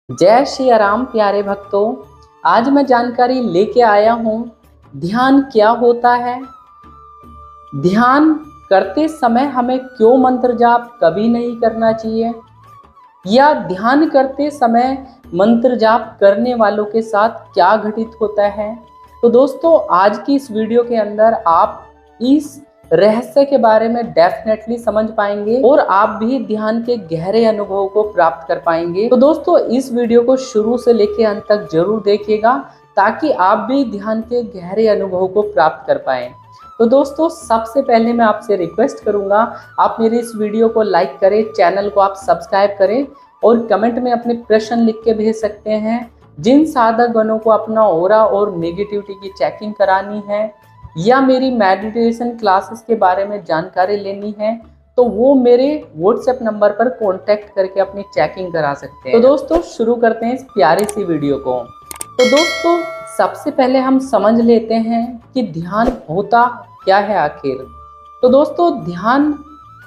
जय श्री राम प्यारे भक्तों। आज मैं जानकारी लेके आया हूँ ध्यान क्या होता है। ध्यान करते समय हमें क्यों मंत्र जाप कभी नहीं करना चाहिए, या ध्यान करते समय मंत्र जाप करने वालों के साथ क्या घटित होता है। तो दोस्तों, आज की इस वीडियो के अंदर आप इस रहस्य के बारे में डेफिनेटली समझ पाएंगे और आप भी ध्यान के गहरे अनुभव को प्राप्त कर पाएंगे। तो दोस्तों, इस वीडियो को शुरू से लेकर अंत तक जरूर देखिएगा ताकि आप भी ध्यान के गहरे अनुभव को प्राप्त कर पाएं। तो दोस्तों, सबसे पहले मैं आपसे रिक्वेस्ट करूंगा, आप मेरे इस वीडियो को लाइक करें, चैनल को आप सब्सक्राइब करें और कमेंट में अपने प्रश्न लिख के भेज सकते हैं। जिन साधक गणों को अपना ऑरा और नेगेटिविटी की चेकिंग करानी है या मेरी मेडिटेशन क्लासेस के बारे में जानकारी लेनी है, तो वो मेरे व्हाट्सएप नंबर पर कांटेक्ट करके अपनी चेकिंग करा सकते हैं। तो दोस्तों, शुरू करते हैं इस प्यारी सी वीडियो को। तो दोस्तों, सबसे पहले हम समझ लेते हैं कि ध्यान होता क्या है आखिर। तो दोस्तों, ध्यान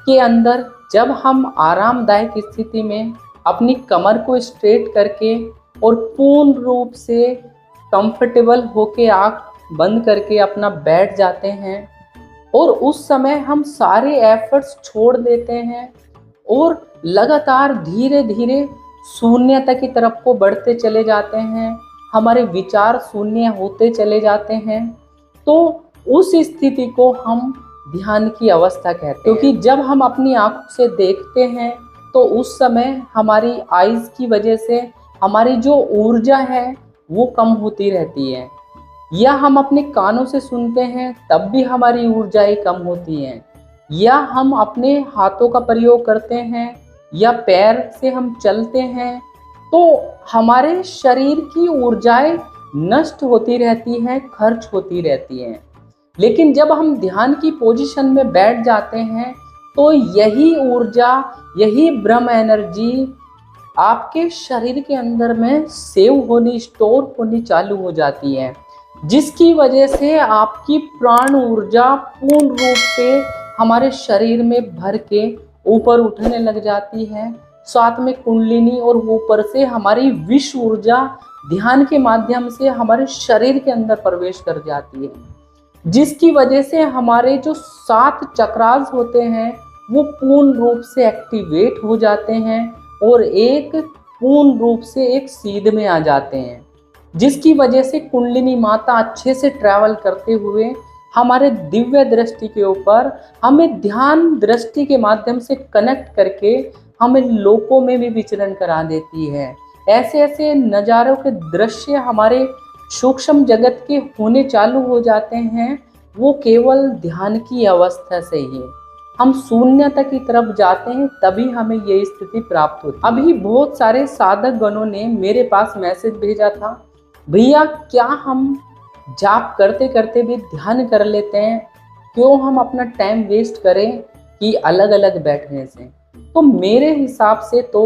के अंदर जब हम आरामदायक स्थिति में अपनी कमर को स्ट्रेट करके और पूर्ण रूप से कंफर्टेबल होके आँख बंद करके अपना बैठ जाते हैं और उस समय हम सारे एफर्ट्स छोड़ देते हैं और लगातार धीरे धीरे शून्यता की तरफ को बढ़ते चले जाते हैं, हमारे विचार शून्य होते चले जाते हैं, तो उस स्थिति को हम ध्यान की अवस्था कहते हैं। क्योंकि जब हम अपनी आंखों से देखते हैं तो उस समय हमारी आईज की वजह से हमारी जो ऊर्जा है वो कम होती रहती है, या हम अपने कानों से सुनते हैं तब भी हमारी ऊर्जाएं कम होती हैं, या हम अपने हाथों का प्रयोग करते हैं या पैर से हम चलते हैं तो हमारे शरीर की ऊर्जाएं नष्ट होती रहती हैं, खर्च होती रहती हैं। लेकिन जब हम ध्यान की पोजीशन में बैठ जाते हैं तो यही ऊर्जा, यही ब्रह्म एनर्जी आपके शरीर के अंदर में सेव होनी, स्टोर होनी चालू हो जाती है, जिसकी वजह से आपकी प्राण ऊर्जा पूर्ण रूप से हमारे शरीर में भर के ऊपर उठने लग जाती है। साथ में कुंडलिनी और ऊपर से हमारी विष ऊर्जा ध्यान के माध्यम से हमारे शरीर के अंदर प्रवेश कर जाती है, जिसकी वजह से हमारे जो 7 चक्रास होते हैं वो पूर्ण रूप से एक्टिवेट हो जाते हैं और एक पूर्ण रूप से एक सीध में आ जाते हैं, जिसकी वजह से कुंडलिनी माता अच्छे से ट्रैवल करते हुए हमारे दिव्य दृष्टि के ऊपर हमें ध्यान दृष्टि के माध्यम से कनेक्ट करके हमें लोकों में भी विचरण करा देती है। ऐसे ऐसे नज़ारों के दृश्य हमारे सूक्ष्म जगत के होने चालू हो जाते हैं, वो केवल ध्यान की अवस्था से ही। हम शून्यता की तरफ जाते हैं तभी हमें ये स्थिति प्राप्त होती है। अभी बहुत सारे साधक गणों ने मेरे पास मैसेज भेजा था, भैया क्या हम जाप करते करते भी ध्यान कर लेते हैं, क्यों हम अपना टाइम वेस्ट करें कि अलग अलग बैठने से। तो मेरे हिसाब से तो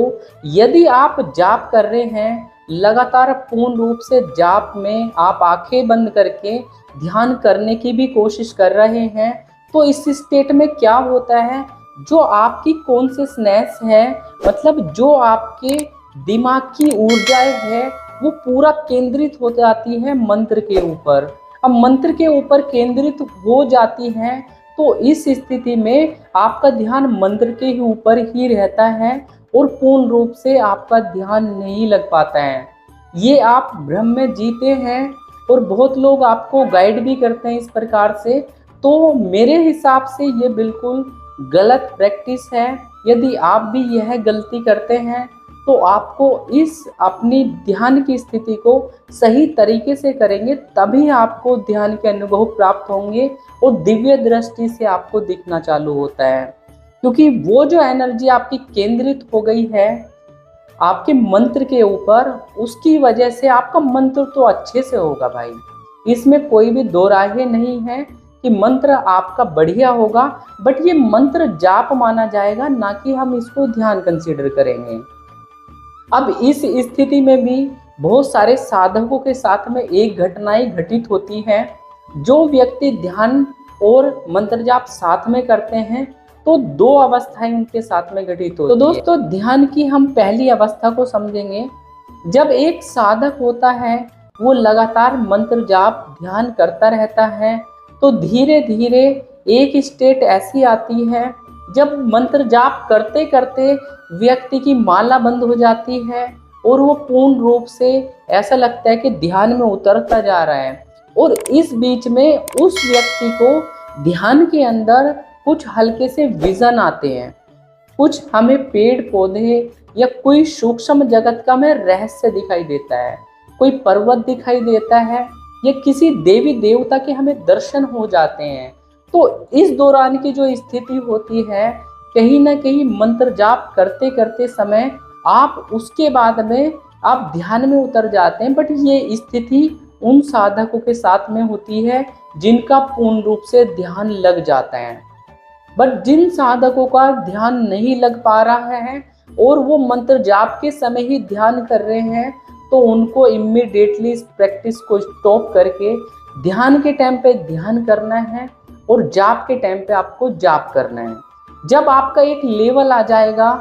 यदि आप जाप कर रहे हैं, लगातार पूर्ण रूप से जाप में आप आंखें बंद करके ध्यान करने की भी कोशिश कर रहे हैं, तो इस स्टेट में क्या होता है, जो आपकी कॉन्शियसनेस है, मतलब जो आपके दिमाग की ऊर्जाएं है, वो पूरा केंद्रित हो जाती है मंत्र के ऊपर। अब मंत्र के ऊपर केंद्रित हो जाती है तो इस स्थिति में आपका ध्यान मंत्र के ही ऊपर ही रहता है और पूर्ण रूप से आपका ध्यान नहीं लग पाता है। ये आप भ्रम में जीते हैं और बहुत लोग आपको गाइड भी करते हैं इस प्रकार से। तो मेरे हिसाब से ये बिल्कुल गलत प्रैक्टिस है। यदि आप भी यह गलती करते हैं तो आपको इस अपनी ध्यान की स्थिति को सही तरीके से करेंगे तभी आपको ध्यान के अनुभव प्राप्त होंगे और दिव्य दृष्टि से आपको दिखना चालू होता है। क्योंकि वो जो एनर्जी आपकी केंद्रित हो गई है आपके मंत्र के ऊपर, उसकी वजह से आपका मंत्र तो अच्छे से होगा भाई, इसमें कोई भी दो राहें नहीं है कि मंत्र आपका बढ़िया होगा, बट ये मंत्र जाप माना जाएगा, ना कि हम इसको ध्यान कंसीडर करेंगे। अब इस स्थिति में भी बहुत सारे साधकों के साथ में एक घटनाएं घटित होती है। जो व्यक्ति ध्यान और मंत्र जाप साथ में करते हैं तो 2 अवस्थाएं उनके साथ में घटित होती है। तो दोस्तों, ध्यान की हम पहली अवस्था को समझेंगे जब एक साधक होता है वो लगातार मंत्र जाप ध्यान करता रहता है, तो धीरे धीरे एक स्टेट ऐसी आती है जब मंत्र जाप करते करते व्यक्ति की माला बंद हो जाती है और वो पूर्ण रूप से ऐसा लगता है कि ध्यान में उतरता जा रहा है। और इस बीच में उस व्यक्ति को ध्यान के अंदर कुछ हल्के से विजन आते हैं, कुछ हमें पेड़ पौधे या कोई सूक्ष्म जगत का में रहस्य दिखाई देता है, कोई पर्वत दिखाई देता है या किसी देवी देवता के हमें दर्शन हो जाते हैं। तो इस दौरान की जो स्थिति होती है, कहीं ना कहीं मंत्र जाप करते करते समय आप उसके बाद में आप ध्यान में उतर जाते हैं। बट ये स्थिति उन साधकों के साथ में होती है जिनका पूर्ण रूप से ध्यान लग जाता है। बट जिन साधकों का ध्यान नहीं लग पा रहा है और वो मंत्र जाप के समय ही ध्यान कर रहे हैं, तो उनको इमीडिएटली इस प्रैक्टिस को स्टॉप करके ध्यान के टाइम पे ध्यान करना है और जाप के टाइम पे आपको जाप करना है। जब आपका एक लेवल आ जाएगा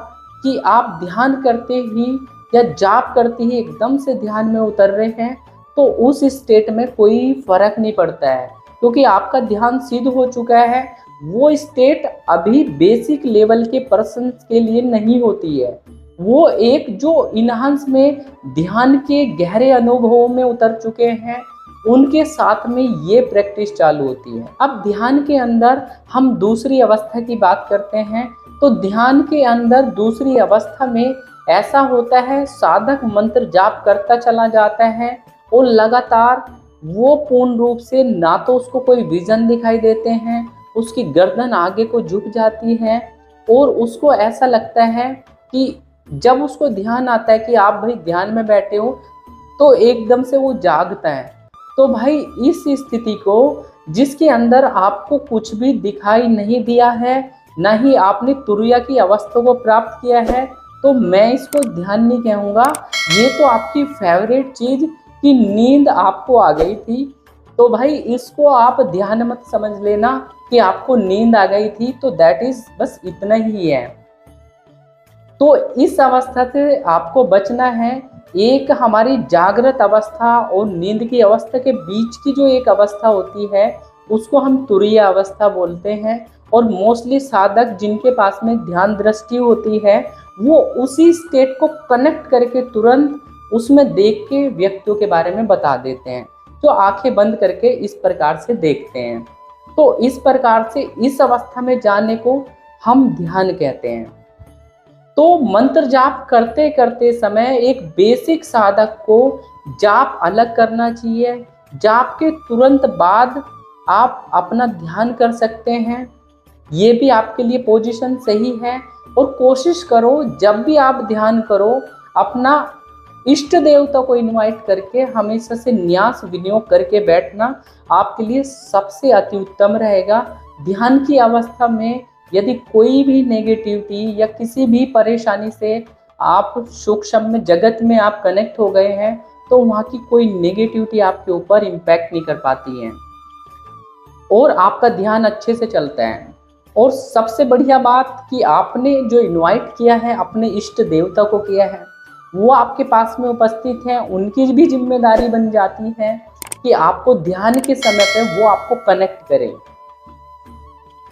कि आप ध्यान करते ही या जाप करते ही एकदम से ध्यान में उतर रहे हैं, तो उस स्टेट में कोई फर्क नहीं पड़ता है, क्योंकि आपका ध्यान सिद्ध हो चुका है। वो स्टेट अभी बेसिक लेवल के पर्सन के लिए नहीं होती है, वो एक जो इनहांस में ध्यान के गहरे अनुभवों में उतर चुके हैं उनके साथ में ये प्रैक्टिस चालू होती है। अब ध्यान के अंदर हम दूसरी अवस्था की बात करते हैं, तो ध्यान के अंदर दूसरी अवस्था में ऐसा होता है, साधक मंत्र जाप करता चला जाता है और लगातार वो पूर्ण रूप से ना तो उसको कोई विजन दिखाई देते हैं, उसकी गर्दन आगे को झुक जाती है और उसको ऐसा लगता है कि जब उसको ध्यान आता है कि आप भाई ध्यान में बैठे हो, तो एकदम से वो जागता है। तो भाई इस स्थिति को, जिसके अंदर आपको कुछ भी दिखाई नहीं दिया है, ना ही आपने तुरिया की अवस्था को प्राप्त किया है, तो मैं इसको ध्यान नहीं कहूँगा। ये तो आपकी फेवरेट चीज़ की नींद आपको आ गई थी, तो भाई इसको आप ध्यान मत समझ लेना कि आपको नींद आ गई थी, तो दैट इज बस इतना ही है। तो इस अवस्था से आपको बचना है। एक हमारी जागृत अवस्था और नींद की अवस्था के बीच की जो एक अवस्था होती है उसको हम तुरीय अवस्था बोलते हैं। और मोस्टली साधक जिनके पास में ध्यान दृष्टि होती है वो उसी स्टेट को कनेक्ट करके तुरंत उसमें देख के व्यक्तियों के बारे में बता देते हैं, जो आंखें बंद करके इस प्रकार से देखते हैं। तो इस प्रकार से इस अवस्था में जाने को हम ध्यान कहते हैं। तो मंत्र जाप करते करते समय एक बेसिक साधक को जाप अलग करना चाहिए। जाप के तुरंत बाद आप अपना ध्यान कर सकते हैं, ये भी आपके लिए पोजीशन सही है। और कोशिश करो जब भी आप ध्यान करो अपना इष्ट देवता को इनवाइट करके हमेशा से न्यास विनियोग करके बैठना आपके लिए सबसे अति उत्तम रहेगा। ध्यान की अवस्था में यदि कोई भी नेगेटिविटी या किसी भी परेशानी से आप सूक्ष्म जगत में आप कनेक्ट हो गए हैं, तो वहाँ की कोई नेगेटिविटी आपके ऊपर इम्पैक्ट नहीं कर पाती है और आपका ध्यान अच्छे से चलता है। और सबसे बढ़िया बात कि आपने जो इनवाइट किया है अपने इष्ट देवता को किया है, वो आपके पास में उपस्थित हैं, उनकी भी जिम्मेदारी बन जाती है कि आपको ध्यान के समय पे वो आपको कनेक्ट करें।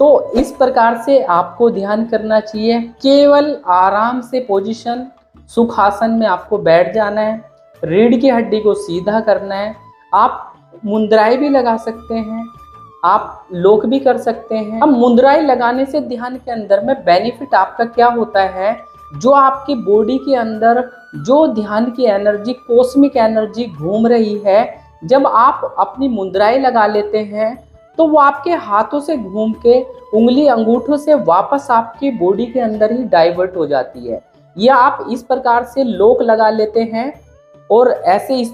तो इस प्रकार से आपको ध्यान करना चाहिए। केवल आराम से पोजीशन सुखासन में आपको बैठ जाना है, रीढ़ की हड्डी को सीधा करना है। आप मुद्राएं भी लगा सकते हैं, आप लोक भी कर सकते हैं। अब मुद्राएं लगाने से ध्यान के अंदर में बेनिफिट आपका क्या होता है, जो आपकी बॉडी के अंदर जो ध्यान की एनर्जी, कॉस्मिक एनर्जी घूम रही है, जब आप अपनी मुद्राएं लगा लेते हैं तो वो आपके हाथों से घूम के उंगली अंगूठों से वापस आपकी बॉडी के अंदर ही डाइवर्ट हो जाती है। या आप इस प्रकार से लोक लगा लेते हैं और ऐसे इस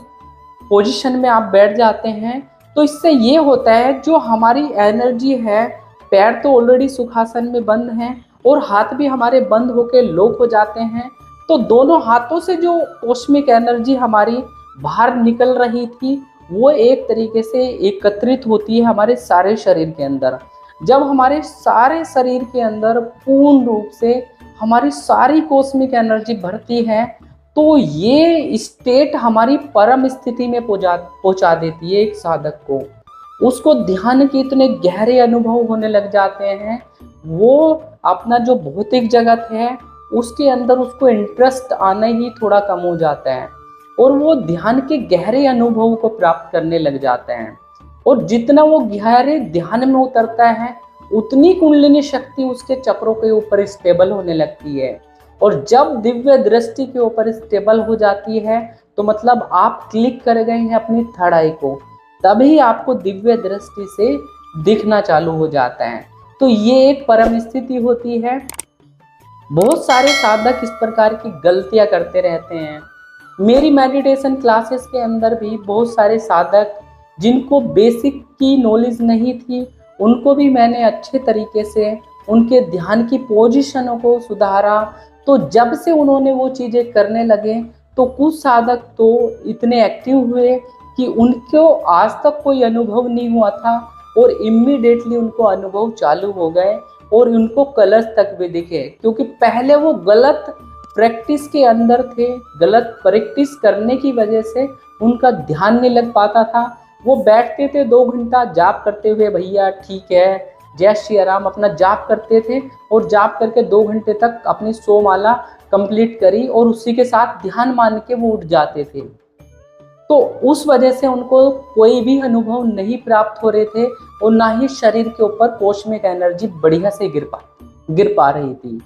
पोजीशन में आप बैठ जाते हैं, तो इससे ये होता है जो हमारी एनर्जी है, पैर तो ऑलरेडी सुखासन में बंद हैं और हाथ भी हमारे बंद होकर लोक हो जाते हैं, तो दोनों हाथों से जो कॉस्मिक एनर्जी हमारी बाहर निकल रही थी वो एक तरीके से एकत्रित होती है हमारे सारे शरीर के अंदर। जब हमारे सारे शरीर के अंदर पूर्ण रूप से हमारी सारी कॉस्मिक एनर्जी भरती है, तो ये स्टेट हमारी परम स्थिति में पहुंचा देती है एक साधक को। उसको ध्यान के इतने गहरे अनुभव होने लग जाते हैं, वो अपना जो भौतिक जगत है उसके अंदर उसको इंटरेस्ट आना ही थोड़ा कम हो जाता है और वो ध्यान के गहरे अनुभव को प्राप्त करने लग जाते हैं। और जितना वो गहरे ध्यान में उतरता है उतनी कुंडलिनी शक्ति उसके चक्रों के ऊपर स्टेबल होने लगती है। और जब दिव्य दृष्टि के ऊपर स्टेबल हो जाती है तो मतलब आप क्लिक कर गए हैं अपनी थर्ड आई को, तभी आपको दिव्य दृष्टि से दिखना चालू हो जाता है। तो ये एक परम स्थिति होती है। बहुत सारे साधक इस प्रकार की गलतियां करते रहते हैं। मेरी मेडिटेशन क्लासेस के अंदर भी बहुत सारे साधक जिनको बेसिक की नॉलेज नहीं थी, उनको भी मैंने अच्छे तरीके से उनके ध्यान की पोजीशनों को सुधारा। तो जब से उन्होंने वो चीज़ें करने लगे तो कुछ साधक तो इतने एक्टिव हुए कि उनको आज तक कोई अनुभव नहीं हुआ था और इम्मीडिएटली उनको अनुभव चालू हो गए और उनको कलर्स तक भी दिखे, क्योंकि पहले वो गलत प्रैक्टिस के अंदर थे। गलत प्रैक्टिस करने की वजह से उनका ध्यान नहीं लग पाता था। वो बैठते थे 2 घंटा जाप करते हुए, भैया ठीक है जय श्री राम अपना जाप करते थे और जाप करके 2 घंटे तक अपनी 100 माला कंप्लीट करी और उसी के साथ ध्यान मान के वो उठ जाते थे। तो उस वजह से उनको कोई भी अनुभव नहीं प्राप्त हो रहे थे और ना ही शरीर के ऊपर कॉस्मिक एनर्जी बढ़िया से गिर पा रही थी।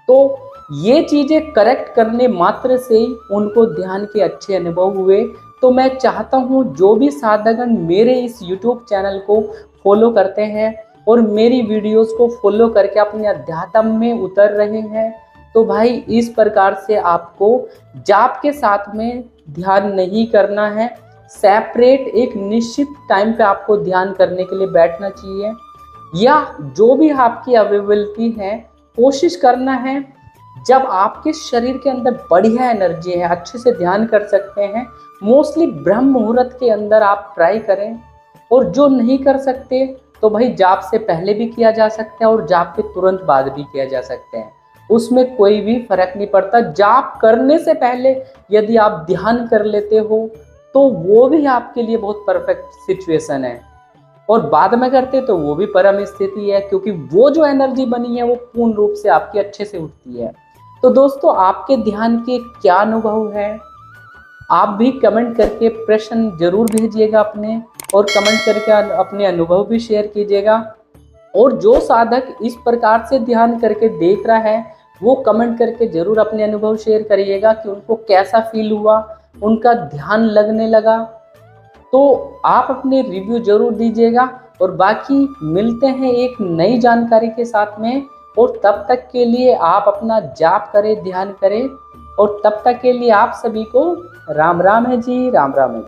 तो ये चीज़ें करेक्ट करने मात्र से ही उनको ध्यान के अच्छे अनुभव हुए। तो मैं चाहता हूँ जो भी साधकगण मेरे इस YouTube चैनल को फॉलो करते हैं और मेरी वीडियोस को फॉलो करके अपने अध्यात्म में उतर रहे हैं, तो भाई इस प्रकार से आपको जाप के साथ में ध्यान नहीं करना है। सेपरेट एक निश्चित टाइम पे आपको ध्यान करने के लिए बैठना चाहिए, या जो भी आपकी अवेलेबिलिटी है कोशिश करना है जब आपके शरीर के अंदर बढ़िया एनर्जी है, अच्छे से ध्यान कर सकते हैं, मोस्टली ब्रह्म मुहूर्त के अंदर आप ट्राई करें। और जो नहीं कर सकते तो भाई जाप से पहले भी किया जा सकता है और जाप के तुरंत बाद भी किया जा सकते हैं, उसमें कोई भी फर्क नहीं पड़ता। जाप करने से पहले यदि आप ध्यान कर लेते हो तो वो भी आपके लिए बहुत परफेक्ट सिचुएशन है, और बाद में करते तो वो भी परम स्थिति है, क्योंकि वो जो एनर्जी बनी है वो पूर्ण रूप से आपकी अच्छे से उठती है। तो दोस्तों आपके ध्यान के क्या अनुभव है, आप भी कमेंट करके प्रश्न जरूर भेजिएगा अपने, और कमेंट करके अपने अनुभव भी शेयर कीजिएगा। और जो साधक इस प्रकार से ध्यान करके देख रहा है वो कमेंट करके जरूर अपने अनुभव शेयर करिएगा कि उनको कैसा फील हुआ, उनका ध्यान लगने लगा। तो आप अपने रिव्यू जरूर दीजिएगा, और बाकी मिलते हैं एक नई जानकारी के साथ में। और तब तक के लिए आप अपना जाप करें, ध्यान करें, और तब तक के लिए आप सभी को राम राम है जी, राम राम है जी।